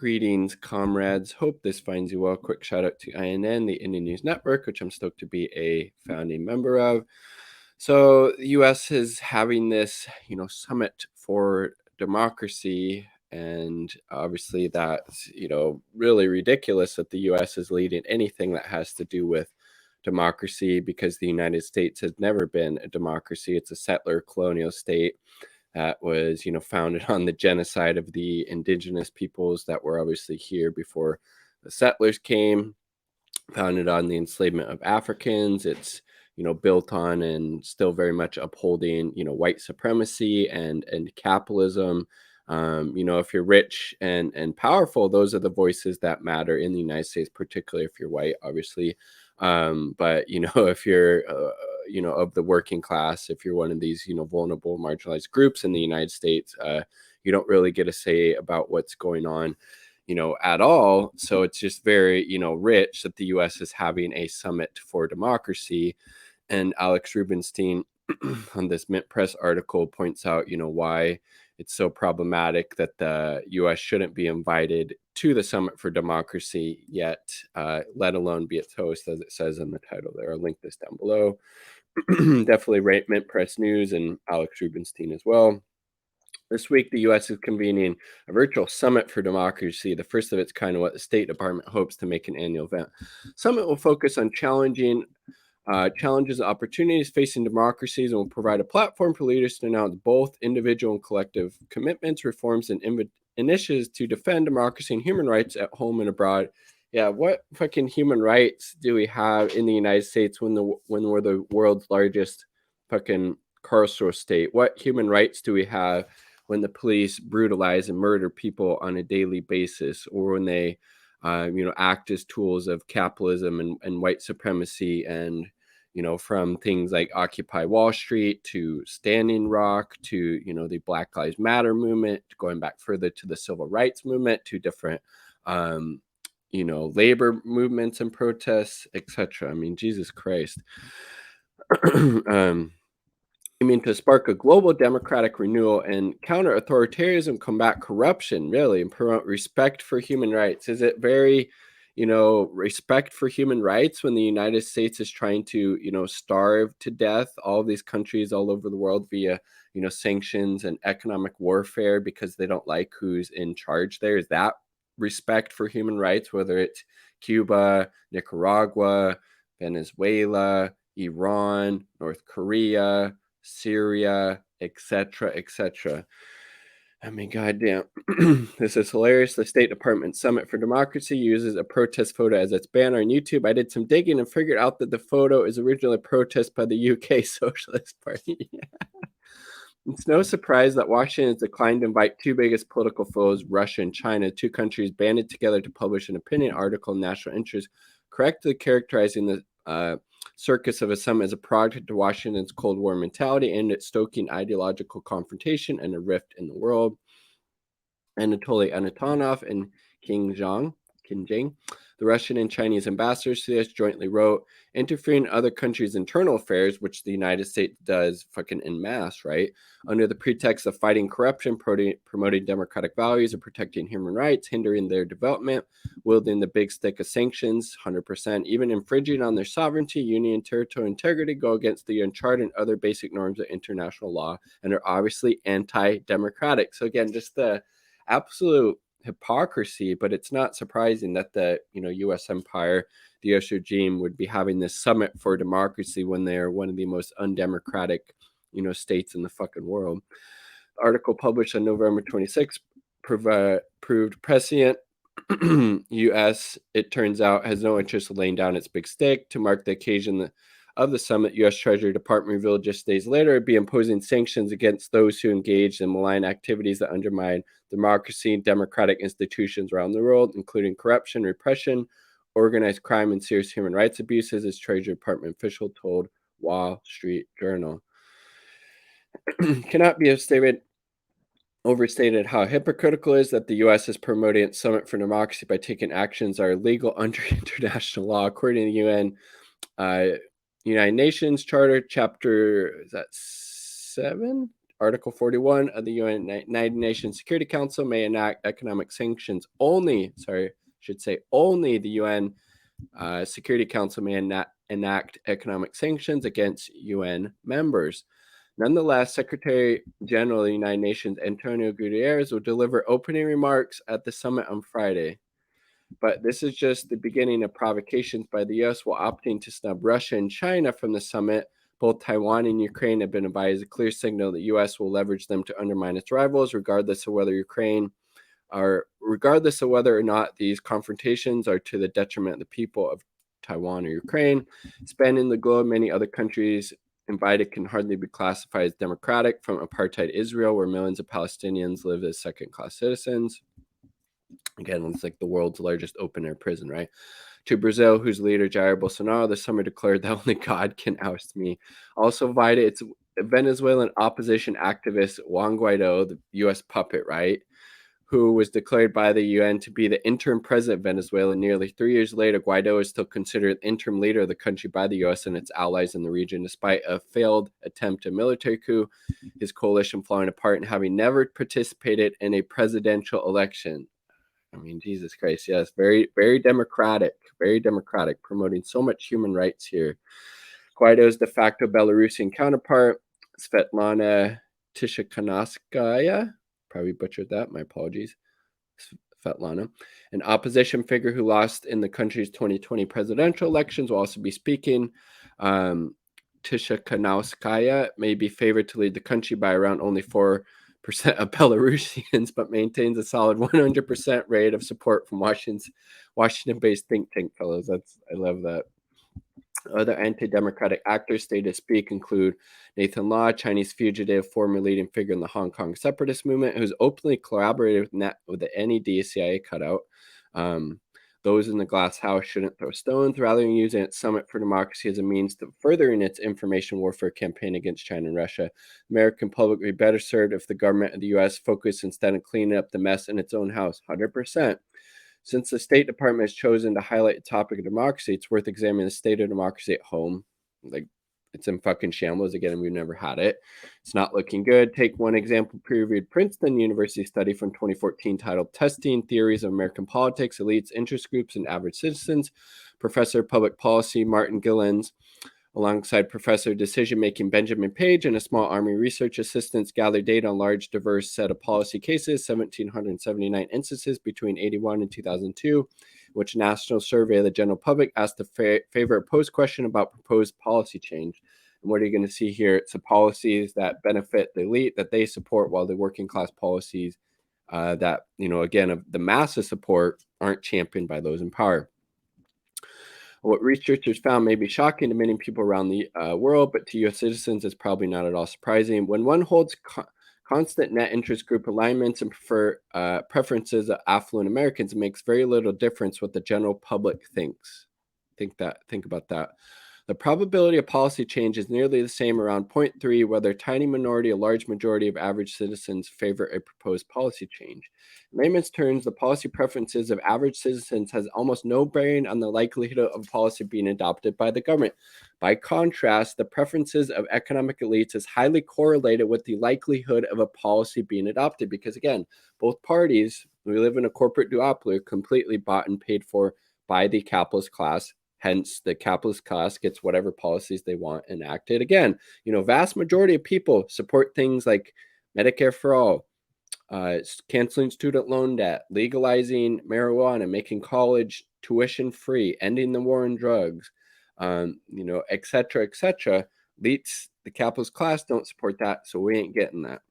Greetings, comrades. Hope this finds you well. Quick shout out to INN, the Indian News Network, which I'm stoked to be a founding member of. So the U.S. is having this, summit for democracy, and obviously that's, really ridiculous that the U.S. is leading anything that has to do with democracy, because the United States has never been a democracy. It's a settler colonial state that was, founded on the genocide of the indigenous peoples that were obviously here before the settlers came, founded on the enslavement of Africans. It's, built on and still very much upholding, white supremacy and capitalism. If you're rich and powerful, those are the voices that matter in the United States, particularly if you're white, obviously. But if you're of the working class, if you're one of these vulnerable, marginalized groups in the United States, you don't really get a say about what's going on at all. So it's just very rich that the US is having a summit for democracy. And Alex Rubinstein on this Mint Press article points out why it's so problematic that the US shouldn't be invited to the Summit for Democracy yet, let alone be its host, as it says in the title there. I'll link this down below. Definitely rate Mint Press News and Alex Rubinstein as well. This week, the U.S. is convening a virtual summit for democracy, the first of its kind, of what the State Department hopes to make an annual event. Summit will focus on challenges and opportunities facing democracies, and will provide a platform for leaders to announce both individual and collective commitments, reforms, and initiatives to defend democracy and human rights at home and abroad. Yeah, what fucking human rights do we have in the United States when we're the world's largest fucking carceral state? What human rights do we have when the police brutalize and murder people on a daily basis, or when they act as tools of capitalism and white supremacy, and from things like Occupy Wall Street to Standing Rock to the Black Lives Matter movement, going back further to the civil rights movement, to different labor movements and protests, etc. I mean, Jesus Christ. To spark a global democratic renewal and counter authoritarianism, combat corruption, really, and promote respect for human rights. Is it very, respect for human rights when the United States is trying to, starve to death all of these countries all over the world via, sanctions and economic warfare because they don't like who's in charge there? Is that respect for human rights, whether it's Cuba, Nicaragua, Venezuela, Iran, North Korea, Syria, etc., etc. I mean, goddamn, this is hilarious. The State Department Summit for Democracy uses a protest photo as its banner on YouTube. I did some digging and figured out that the photo is originally a protest by the UK Socialist Party. It's no surprise that Washington has declined to invite two biggest political foes, Russia and China. Two countries banded together to publish an opinion article in National Interest, correctly characterizing the circus of a summit as a product of Washington's Cold War mentality aimed at stoking ideological confrontation and a rift in the world. Anatoly Anatonov and Qin Jing, the Russian and Chinese ambassadors to this, jointly wrote, interfering in other countries' internal affairs, which the United States does fucking en masse, right? Under the pretext of fighting corruption, promoting democratic values, and protecting human rights, hindering their development, wielding the big stick of sanctions, 100%, even infringing on their sovereignty, unity, and territorial integrity, go against the uncharted and other basic norms of international law, and are obviously anti-democratic. So again, just the absolute hypocrisy, but it's not surprising that the U.S. empire, the U.S. regime, would be having this summit for democracy when they're one of the most undemocratic states in the fucking world. The article published on November 26th proved prescient. U.S., it turns out, has no interest in laying down its big stick. To mark the occasion of the summit, U.S. Treasury Department revealed just days later it'd be imposing sanctions against those who engaged in malign activities that undermine democracy and democratic institutions around the world, including corruption, repression, organized crime, and serious human rights abuses, as Treasury Department official told Wall Street Journal. Cannot be overstated how hypocritical it is that the U.S. is promoting its Summit for Democracy by taking actions that are illegal under international law. According to the UN, United Nations Charter, Chapter 7, Article 41 of the United Nations Security Council may enact economic sanctions only. Should say only the UN Security Council may enact economic sanctions against UN members. Nonetheless, Secretary General of the United Nations Antonio Guterres will deliver opening remarks at the summit on Friday. But this is just the beginning of provocations by the U.S. while opting to snub Russia and China from the summit. Both Taiwan and Ukraine have been advised a clear signal that the U.S. will leverage them to undermine its rivals, regardless of whether or not these confrontations are to the detriment of the people of Taiwan or Ukraine. Spanning the globe, many other countries invited can hardly be classified as democratic, from apartheid Israel, where millions of Palestinians live as second-class citizens. Again, it's like the world's largest open-air prison, right? To Brazil, whose leader, Jair Bolsonaro, this summer declared that only God can oust me. Also invited its Venezuelan opposition activist Juan Guaido, the U.S. puppet, right? Who was declared by the UN to be the interim president of Venezuela. Nearly 3 years later, Guaido is still considered interim leader of the country by the US and its allies in the region, despite a failed attempt at military coup, his coalition falling apart, and having never participated in a presidential election. I mean, Jesus Christ, yes, very, very democratic, promoting so much human rights here. Guaido's de facto Belarusian counterpart, Svetlana Tishakanskaya, probably butchered that, my apologies, Svetlana, an opposition figure who lost in the country's 2020 presidential elections, will also be speaking. Tishakanskaya may be favored to lead the country by around only 4% of Belarusians, but maintains a solid 100% rate of support from Washington-based think tank fellows. I love that. Other anti-democratic actors stated to speak include Nathan Law, Chinese fugitive, former leading figure in the Hong Kong separatist movement, who's openly collaborated with the NED CIA cutout. Those in the glass house shouldn't throw stones, rather than using its Summit for Democracy as a means to furthering its information warfare campaign against China and Russia. The American public would be better served if the government of the U.S. focused instead on cleaning up the mess in its own house. 100%. Since the State Department has chosen to highlight the topic of democracy, it's worth examining the state of democracy at home. Like, it's in fucking shambles. Again, we've never had it. It's not looking good. Take one example, peer-reviewed Princeton University study from 2014 titled Testing Theories of American Politics, Elites, Interest Groups, and Average Citizens. Professor of Public Policy Martin Gillens, alongside Professor of Decision-Making Benjamin Page and a small Army research assistants, gathered data on large, diverse set of policy cases, 1,779 instances between 1981 and 2002, which a national survey of the general public asked the favor opposed question about proposed policy change. And what are you going to see here? It's the policies that benefit the elite that they support, while the working class policies that, again, of the masses support aren't championed by those in power. What researchers found may be shocking to many people around the world, but to U.S. citizens, it's probably not at all surprising. When one holds constant net interest group alignments and preferences of affluent Americans, it makes very little difference what the general public thinks. Think about that. The probability of policy change is nearly the same, around 0.3, whether a tiny minority or large majority of average citizens favor a proposed policy change. In layman's terms, the policy preferences of average citizens has almost no bearing on the likelihood of a policy being adopted by the government. By contrast, the preferences of economic elites is highly correlated with the likelihood of a policy being adopted, because, again, both parties, we live in a corporate duopoly, are completely bought and paid for by the capitalist class. Hence, the capitalist class gets whatever policies they want enacted. Again, vast majority of people support things like Medicare for all, canceling student loan debt, legalizing marijuana, making college tuition free, ending the war on drugs, et cetera, et cetera. Elites, the capitalist class, don't support that, so we ain't getting that.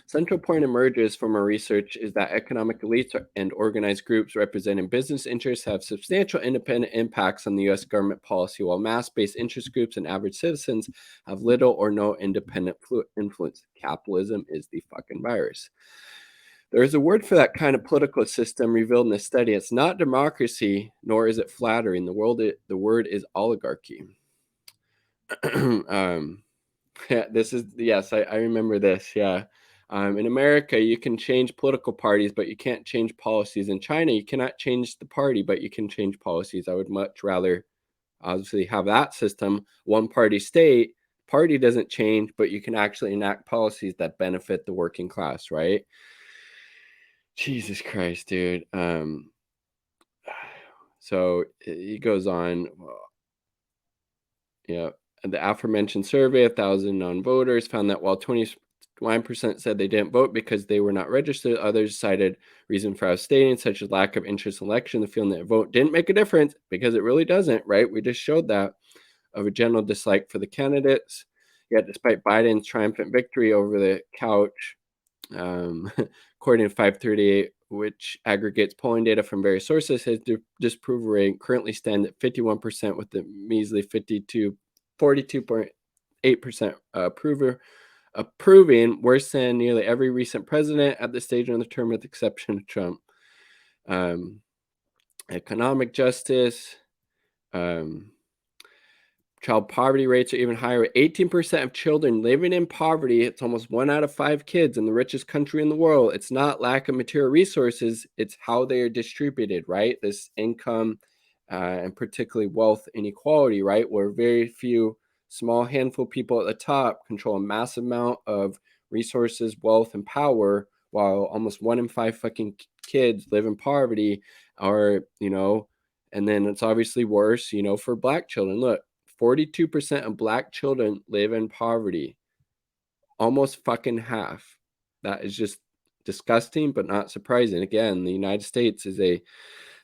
Central point emerges from our research is that economic elites and organized groups representing business interests have substantial independent impacts on the U.S. government policy, while mass-based interest groups and average citizens have little or no independent influence. Capitalism is the fucking virus. There is a word for that kind of political system revealed in this study. It's not democracy, nor is it flattering. The word is oligarchy. Yeah, I remember this. Yeah. In America, you can change political parties, but you can't change policies. In China, you cannot change the party, but you can change policies. I would much rather, obviously, have that system, one party state, party doesn't change, but you can actually enact policies that benefit the working class, right? Jesus Christ, dude. So he goes on. Yeah. And the aforementioned survey, 1,000 non-voters, found that while 21% said they didn't vote because they were not registered, others cited reason for abstaining, such as lack of interest in election, the feeling that a vote didn't make a difference, because it really doesn't, right? We just showed that, of a general dislike for the candidates. Yet, despite Biden's triumphant victory over the couch, according to 538, which aggregates polling data from various sources, his disapproval rate currently stands at 51%, with the measly 42.8% approving, worse than nearly every recent president at this stage of the term, with the exception of Trump. Economic justice. Child poverty rates are even higher. 18% of children living in poverty. It's almost 1 out of 5 kids in the richest country in the world. It's not lack of material resources. It's how they are distributed, right? This income and particularly wealth inequality, right? Where very few, small handful of people at the top control a massive amount of resources, wealth, and power, while almost 1 in 5 fucking kids live in poverty, or, and then it's obviously worse, for Black children. Look, 42% of Black children live in poverty. Almost fucking half. That is just disgusting, but not surprising. Again, the United States is a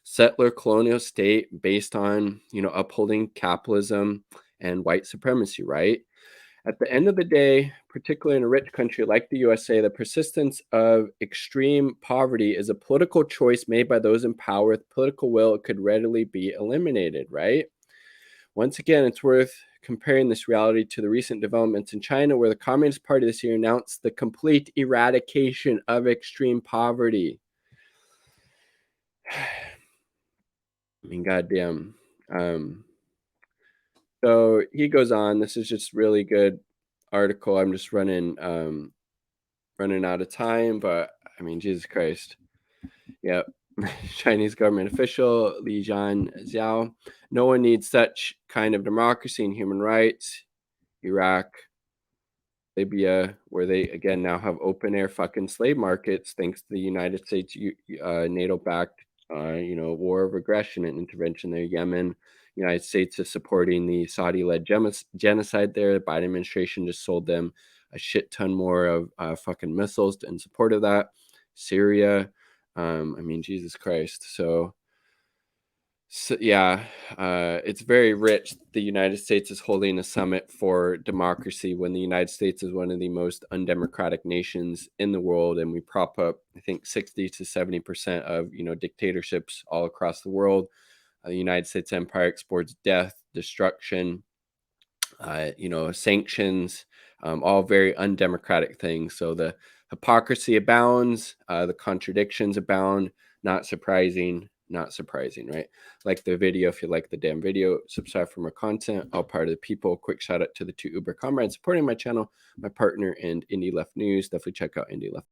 settler colonial state based on, upholding capitalism and white supremacy, right? At the end of the day, particularly in a rich country like the USA, the persistence of extreme poverty is a political choice made by those in power with political will. It could readily be eliminated, right? Once again, it's worth comparing this reality to the recent developments in China, where the Communist Party this year announced the complete eradication of extreme poverty. I mean, goddamn. So he goes on. This is just really good article. I'm just running out of time, but I mean, Jesus Christ. Yep. Chinese government official Li Zhao. No one needs such kind of democracy and human rights. Iraq, Libya, where they again now have open air fucking slave markets, thanks to the United States NATO-backed war of aggression and intervention there. Yemen, United States is supporting the Saudi-led genocide there. The Biden administration just sold them a shit ton more of fucking missiles in support of that. Syria, I mean, Jesus Christ. So yeah, it's very rich. The United States is holding a summit for democracy when the United States is one of the most undemocratic nations in the world, and we prop up, I think, 60 to 70% of dictatorships all across the world. The United States empire exports death, destruction, sanctions, all very undemocratic things. So the hypocrisy abounds, the contradictions abound. Not surprising, right? Like the video if you like the damn video. Subscribe for more content. All part of the people. Quick shout out to the 2 Uber comrades supporting my channel, my partner, and Indie Left News. Definitely check out Indie Left.